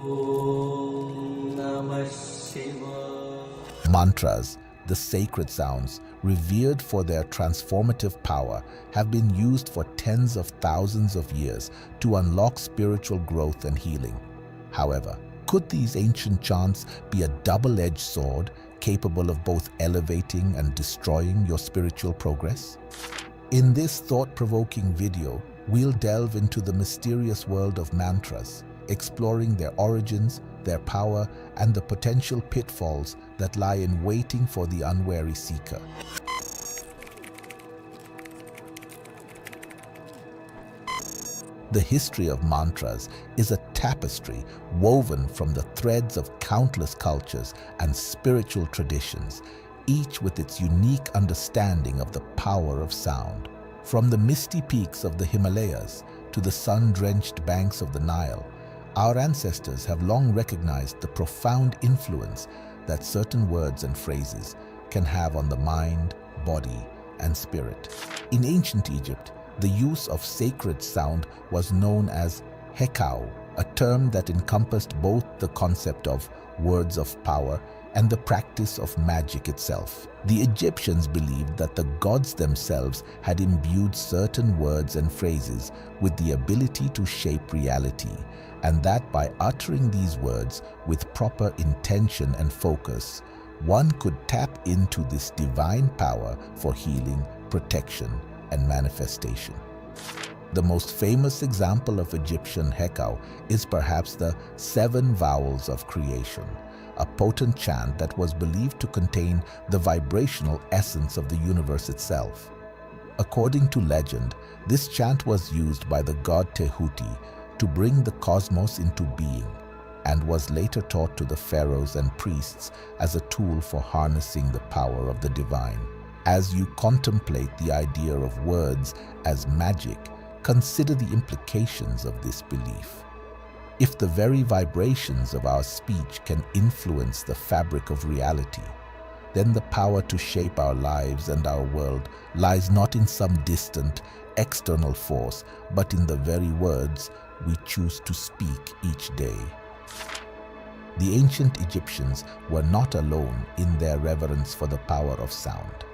Om Namah Shivaya. Mantras, the sacred sounds, revered for their transformative power, have been used for tens of thousands of years to unlock spiritual growth and healing. However, could these ancient chants be a double-edged sword capable of both elevating and destroying your spiritual progress? In this thought-provoking video, we'll delve into the mysterious world of mantras, exploring their origins, their power, and the potential pitfalls that lie in waiting for the unwary seeker. The history of mantras is a tapestry woven from the threads of countless cultures and spiritual traditions, each with its unique understanding of the power of sound. From the misty peaks of the Himalayas to the sun-drenched banks of the Nile, our ancestors have long recognized the profound influence that certain words and phrases can have on the mind, body, and spirit. In ancient Egypt, the use of sacred sound was known as hekau, a term that encompassed both the concept of words of power and the practice of magic itself. The Egyptians believed that the gods themselves had imbued certain words and phrases with the ability to shape reality, and that by uttering these words with proper intention and focus, one could tap into this divine power for healing, protection, and manifestation. The most famous example of Egyptian hekau is perhaps the 7 vowels of creation, a potent chant that was believed to contain the vibrational essence of the universe itself. According to legend, this chant was used by the god Tehuti to bring the cosmos into being, and was later taught to the pharaohs and priests as a tool for harnessing the power of the divine. As you contemplate the idea of words as magic, consider the implications of this belief. If the very vibrations of our speech can influence the fabric of reality, then the power to shape our lives and our world lies not in some distant, external force, but in the very words we choose to speak each day. The ancient Egyptians were not alone in their reverence for the power of sound.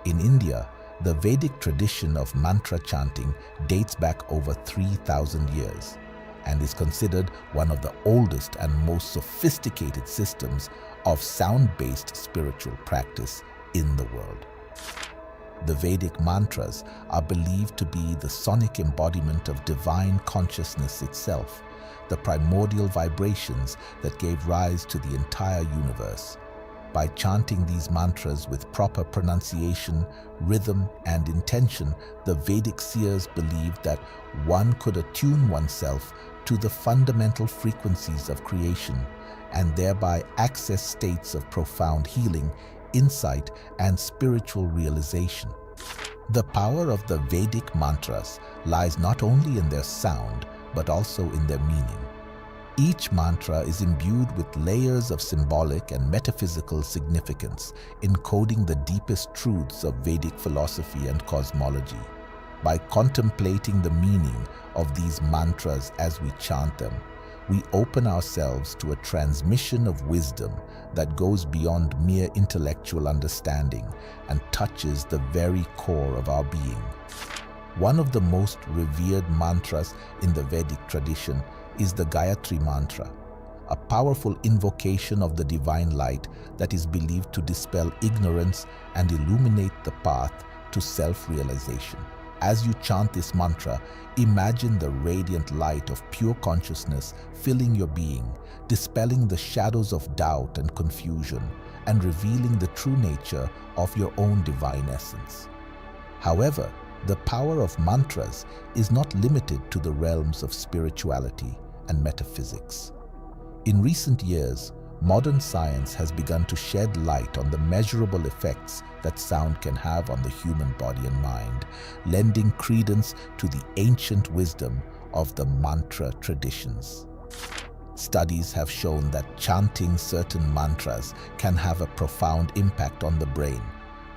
In India, the Vedic tradition of mantra chanting dates back over 3,000 years and is considered one of the oldest and most sophisticated systems of sound-based spiritual practice in the world. The Vedic mantras are believed to be the sonic embodiment of divine consciousness itself, the primordial vibrations that gave rise to the entire universe. By chanting these mantras with proper pronunciation, rhythm, and intention, the Vedic seers believed that one could attune oneself to the fundamental frequencies of creation and thereby access states of profound healing, insight, and spiritual realization. The power of the Vedic mantras lies not only in their sound, but also in their meaning. Each mantra is imbued with layers of symbolic and metaphysical significance, encoding the deepest truths of Vedic philosophy and cosmology. By contemplating the meaning of these mantras as we chant them, we open ourselves to a transmission of wisdom that goes beyond mere intellectual understanding and touches the very core of our being. One of the most revered mantras in the Vedic tradition is the Gayatri mantra, a powerful invocation of the divine light that is believed to dispel ignorance and illuminate the path to self-realization. As you chant this mantra, imagine the radiant light of pure consciousness filling your being, dispelling the shadows of doubt and confusion, and revealing the true nature of your own divine essence. However, the power of mantras is not limited to the realms of spirituality and metaphysics. In recent years, modern science has begun to shed light on the measurable effects that sound can have on the human body and mind, lending credence to the ancient wisdom of the mantra traditions. Studies have shown that chanting certain mantras can have a profound impact on the brain,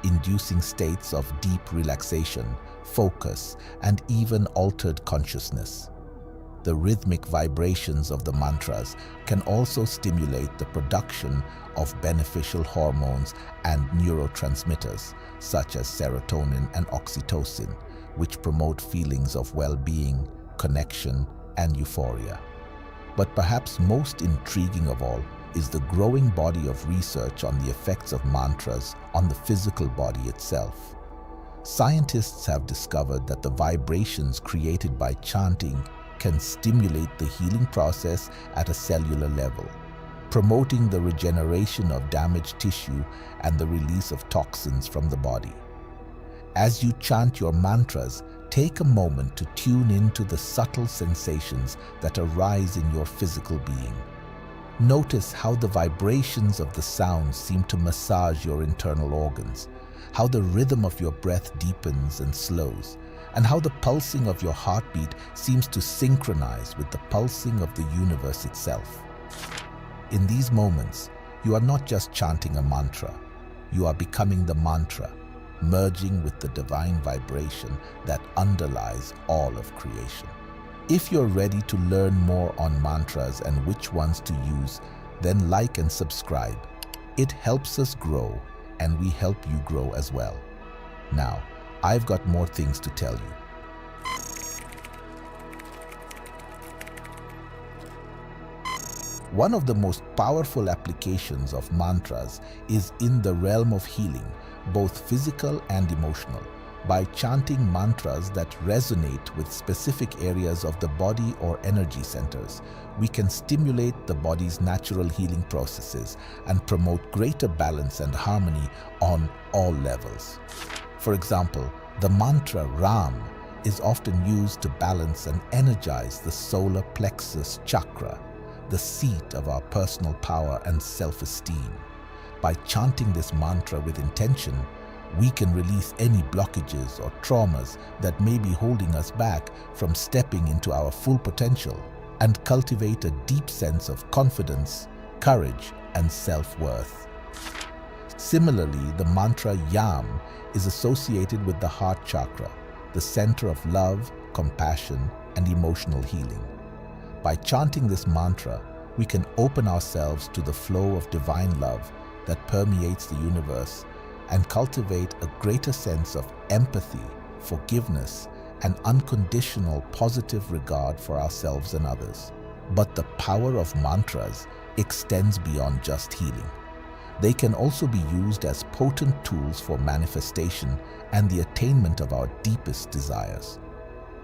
inducing states of deep relaxation, focus, and even altered consciousness. The rhythmic vibrations of the mantras can also stimulate the production of beneficial hormones and neurotransmitters such as serotonin and oxytocin, which promote feelings of well-being, connection, and euphoria. But perhaps most intriguing of all is the growing body of research on the effects of mantras on the physical body itself. Scientists have discovered that the vibrations created by chanting can stimulate the healing process at a cellular level, promoting the regeneration of damaged tissue and the release of toxins from the body. As you chant your mantras, take a moment to tune into the subtle sensations that arise in your physical being. Notice how the vibrations of the sounds seem to massage your internal organs, how the rhythm of your breath deepens and slows, and how the pulsing of your heartbeat seems to synchronize with the pulsing of the universe itself. In these moments, you are not just chanting a mantra, you are becoming the mantra, merging with the divine vibration that underlies all of creation. If you're ready to learn more on mantras and which ones to use, then like and subscribe. It helps us grow, and we help you grow as well. Now, I've got more things to tell you. One of the most powerful applications of mantras is in the realm of healing, both physical and emotional. By chanting mantras that resonate with specific areas of the body or energy centers, we can stimulate the body's natural healing processes and promote greater balance and harmony on all levels. For example, the mantra Ram is often used to balance and energize the solar plexus chakra, the seat of our personal power and self-esteem. By chanting this mantra with intention, we can release any blockages or traumas that may be holding us back from stepping into our full potential and cultivate a deep sense of confidence, courage, and self-worth. Similarly, the mantra Yam is associated with the heart chakra, the center of love, compassion, and emotional healing. By chanting this mantra, we can open ourselves to the flow of divine love that permeates the universe and cultivate a greater sense of empathy, forgiveness, and unconditional positive regard for ourselves and others. But the power of mantras extends beyond just healing. They can also be used as potent tools for manifestation and the attainment of our deepest desires.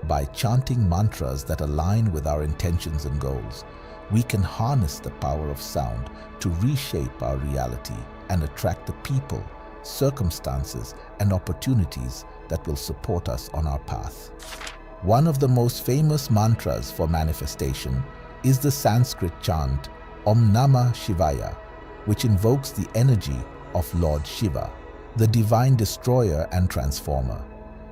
By chanting mantras that align with our intentions and goals, we can harness the power of sound to reshape our reality and attract the people, circumstances, and opportunities that will support us on our path. One of the most famous mantras for manifestation is the Sanskrit chant Om Namah Shivaya, which invokes the energy of Lord Shiva, the divine destroyer and transformer.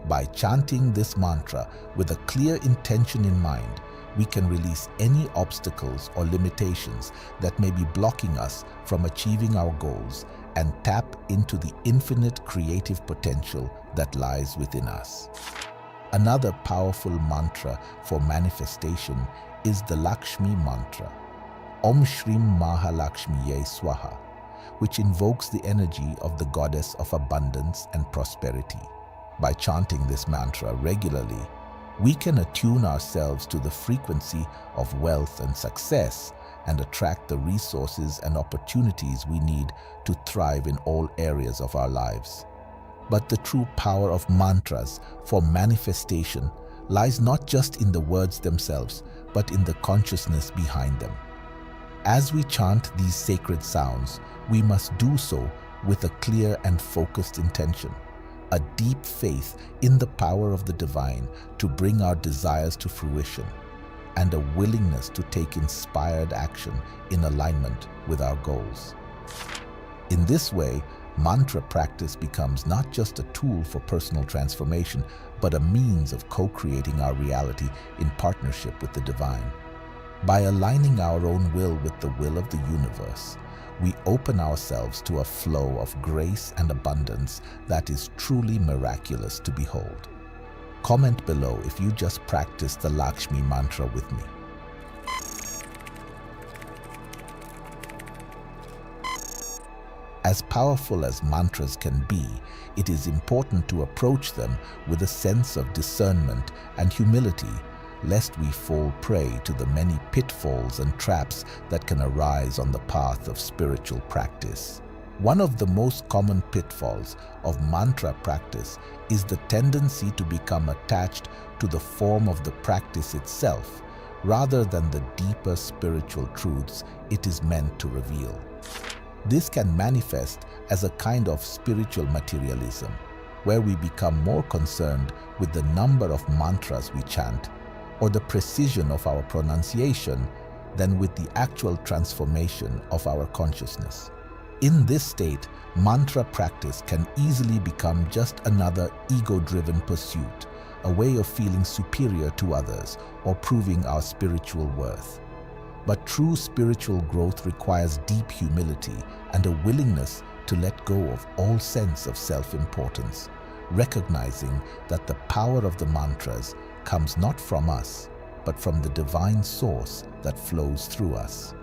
By chanting this mantra with a clear intention in mind, we can release any obstacles or limitations that may be blocking us from achieving our goals and tap into the infinite creative potential that lies within us. Another powerful mantra for manifestation is the Lakshmi mantra, Om Shrim Mahalakshmiye Swaha, which invokes the energy of the goddess of abundance and prosperity. By chanting this mantra regularly, we can attune ourselves to the frequency of wealth and success and attract the resources and opportunities we need to thrive in all areas of our lives. But the true power of mantras for manifestation lies not just in the words themselves, but in the consciousness behind them. As we chant these sacred sounds, we must do so with a clear and focused intention, a deep faith in the power of the divine to bring our desires to fruition, and a willingness to take inspired action in alignment with our goals. In this way, mantra practice becomes not just a tool for personal transformation, but a means of co-creating our reality in partnership with the divine. By aligning our own will with the will of the universe, we open ourselves to a flow of grace and abundance that is truly miraculous to behold. Comment below if you just practiced the Lakshmi mantra with me. As powerful as mantras can be, it is important to approach them with a sense of discernment and humility, lest we fall prey to the many pitfalls and traps that can arise on the path of spiritual practice. One of the most common pitfalls of mantra practice is the tendency to become attached to the form of the practice itself, rather than the deeper spiritual truths it is meant to reveal. This can manifest as a kind of spiritual materialism, where we become more concerned with the number of mantras we chant or the precision of our pronunciation than with the actual transformation of our consciousness. In this state, mantra practice can easily become just another ego-driven pursuit, a way of feeling superior to others or proving our spiritual worth. But true spiritual growth requires deep humility and a willingness to let go of all sense of self-importance, recognizing that the power of the mantras comes not from us, but from the divine source that flows through us.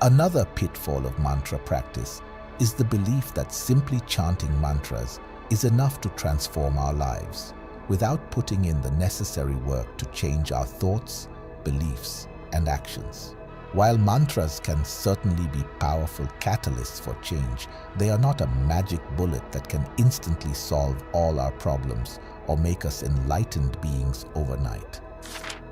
Another pitfall of mantra practice is the belief that simply chanting mantras is enough to transform our lives, without putting in the necessary work to change our thoughts, beliefs, and actions. While mantras can certainly be powerful catalysts for change, they are not a magic bullet that can instantly solve all our problems or make us enlightened beings overnight.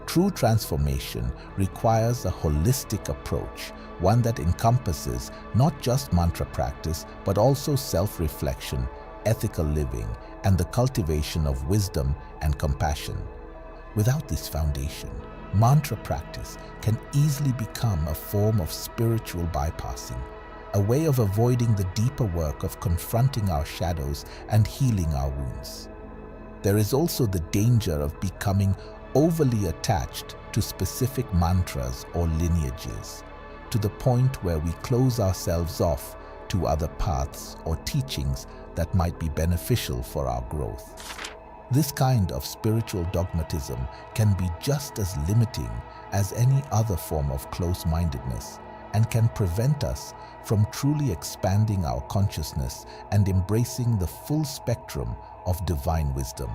True transformation requires a holistic approach, one that encompasses not just mantra practice, but also self-reflection, ethical living, and the cultivation of wisdom and compassion. Without this foundation, mantra practice can easily become a form of spiritual bypassing, a way of avoiding the deeper work of confronting our shadows and healing our wounds. There is also the danger of becoming overly attached to specific mantras or lineages, to the point where we close ourselves off to other paths or teachings that might be beneficial for our growth. This kind of spiritual dogmatism can be just as limiting as any other form of close-mindedness and can prevent us from truly expanding our consciousness and embracing the full spectrum of divine wisdom.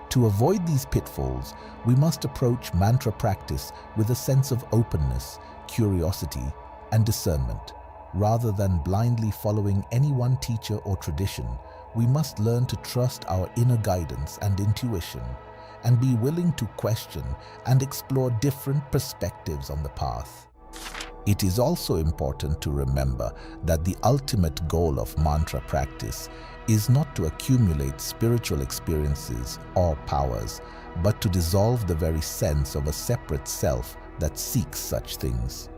To avoid these pitfalls, we must approach mantra practice with a sense of openness, curiosity, and discernment. Rather than blindly following any one teacher or tradition, we must learn to trust our inner guidance and intuition, and be willing to question and explore different perspectives on the path. It is also important to remember that the ultimate goal of mantra practice is not to accumulate spiritual experiences or powers, but to dissolve the very sense of a separate self that seeks such things.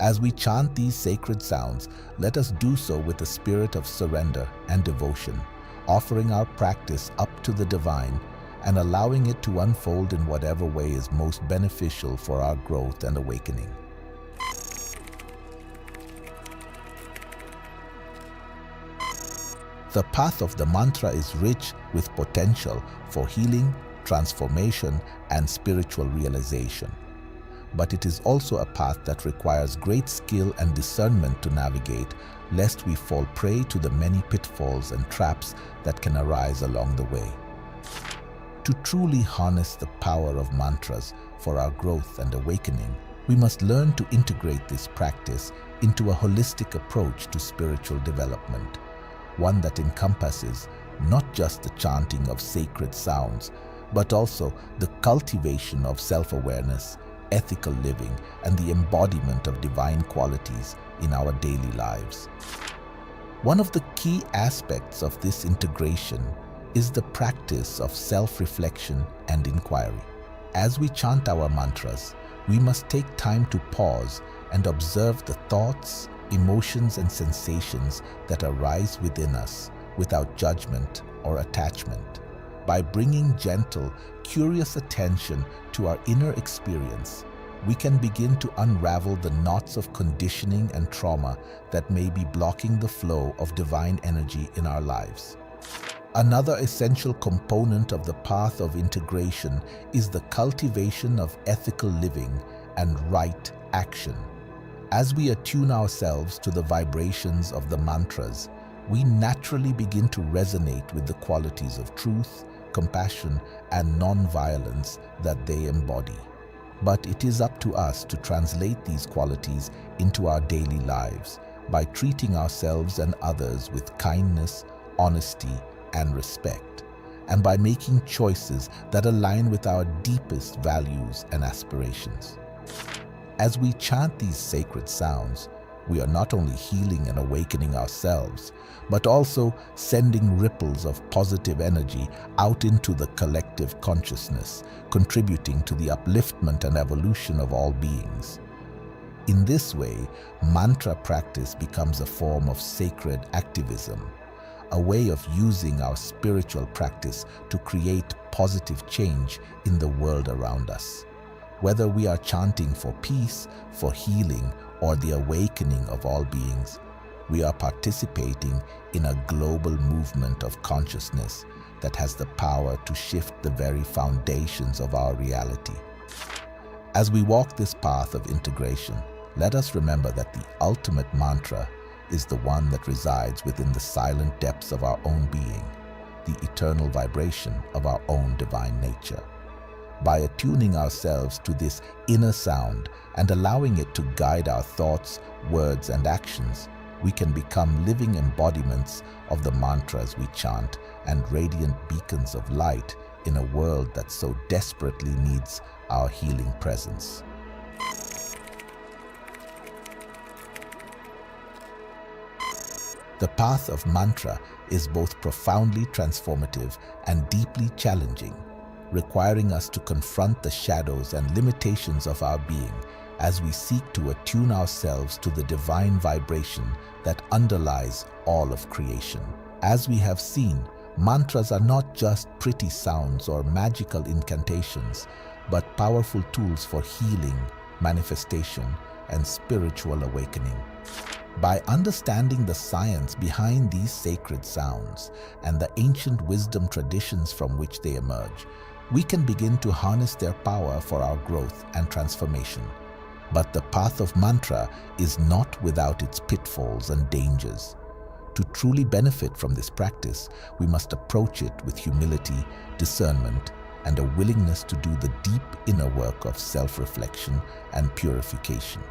As we chant these sacred sounds, let us do so with a spirit of surrender and devotion, offering our practice up to the divine and allowing it to unfold in whatever way is most beneficial for our growth and awakening. The path of the mantra is rich with potential for healing, transformation, and spiritual realization. But it is also a path that requires great skill and discernment to navigate, lest we fall prey to the many pitfalls and traps that can arise along the way. To truly harness the power of mantras for our growth and awakening, we must learn to integrate this practice into a holistic approach to spiritual development, one that encompasses not just the chanting of sacred sounds, but also the cultivation of self-awareness, ethical living, and the embodiment of divine qualities in our daily lives. One of the key aspects of this integration is the practice of self-reflection and inquiry. As we chant our mantras, we must take time to pause and observe the thoughts, emotions, and sensations that arise within us without judgment or attachment. By bringing gentle, curious attention to our inner experience, we can begin to unravel the knots of conditioning and trauma that may be blocking the flow of divine energy in our lives. Another essential component of the path of integration is the cultivation of ethical living and right action. As we attune ourselves to the vibrations of the mantras, we naturally begin to resonate with the qualities of truth, compassion, and non-violence that they embody. But it is up to us to translate these qualities into our daily lives by treating ourselves and others with kindness, honesty, and respect, and by making choices that align with our deepest values and aspirations. As we chant these sacred sounds, we are not only healing and awakening ourselves, but also sending ripples of positive energy out into the collective consciousness, contributing to the upliftment and evolution of all beings. In this way, mantra practice becomes a form of sacred activism, a way of using our spiritual practice to create positive change in the world around us. Whether we are chanting for peace, for healing, or the awakening of all beings, we are participating in a global movement of consciousness that has the power to shift the very foundations of our reality. As we walk this path of integration, let us remember that the ultimate mantra is the one that resides within the silent depths of our own being, the eternal vibration of our own divine nature. By attuning ourselves to this inner sound and allowing it to guide our thoughts, words, and actions, we can become living embodiments of the mantras we chant and radiant beacons of light in a world that so desperately needs our healing presence. The path of mantra is both profoundly transformative and deeply challenging, requiring us to confront the shadows and limitations of our being as we seek to attune ourselves to the divine vibration that underlies all of creation. As we have seen, mantras are not just pretty sounds or magical incantations, but powerful tools for healing, manifestation, and spiritual awakening. By understanding the science behind these sacred sounds and the ancient wisdom traditions from which they emerge, we can begin to harness their power for our growth and transformation. But the path of mantra is not without its pitfalls and dangers. To truly benefit from this practice, we must approach it with humility, discernment, and a willingness to do the deep inner work of self-reflection and purification.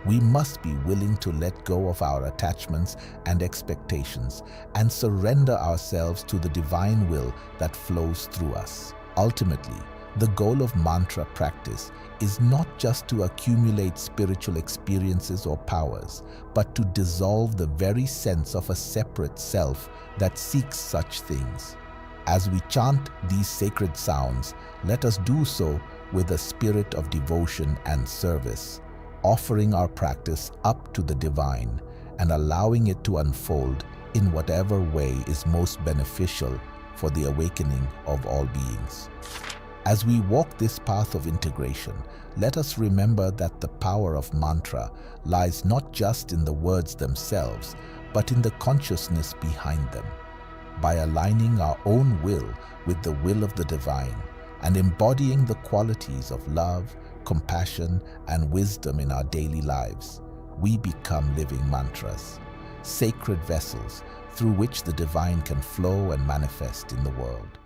We must be willing to let go of our attachments and expectations and surrender ourselves to the divine will that flows through us. Ultimately, the goal of mantra practice is not just to accumulate spiritual experiences or powers, but to dissolve the very sense of a separate self that seeks such things. As we chant these sacred sounds, let us do so with a spirit of devotion and service, offering our practice up to the divine and allowing it to unfold in whatever way is most beneficial for the awakening of all beings. As we walk this path of integration, let us remember that the power of mantra lies not just in the words themselves, but in the consciousness behind them. By aligning our own will with the will of the divine and embodying the qualities of love, compassion, and wisdom in our daily lives, we become living mantras, sacred vessels through which the divine can flow and manifest in the world.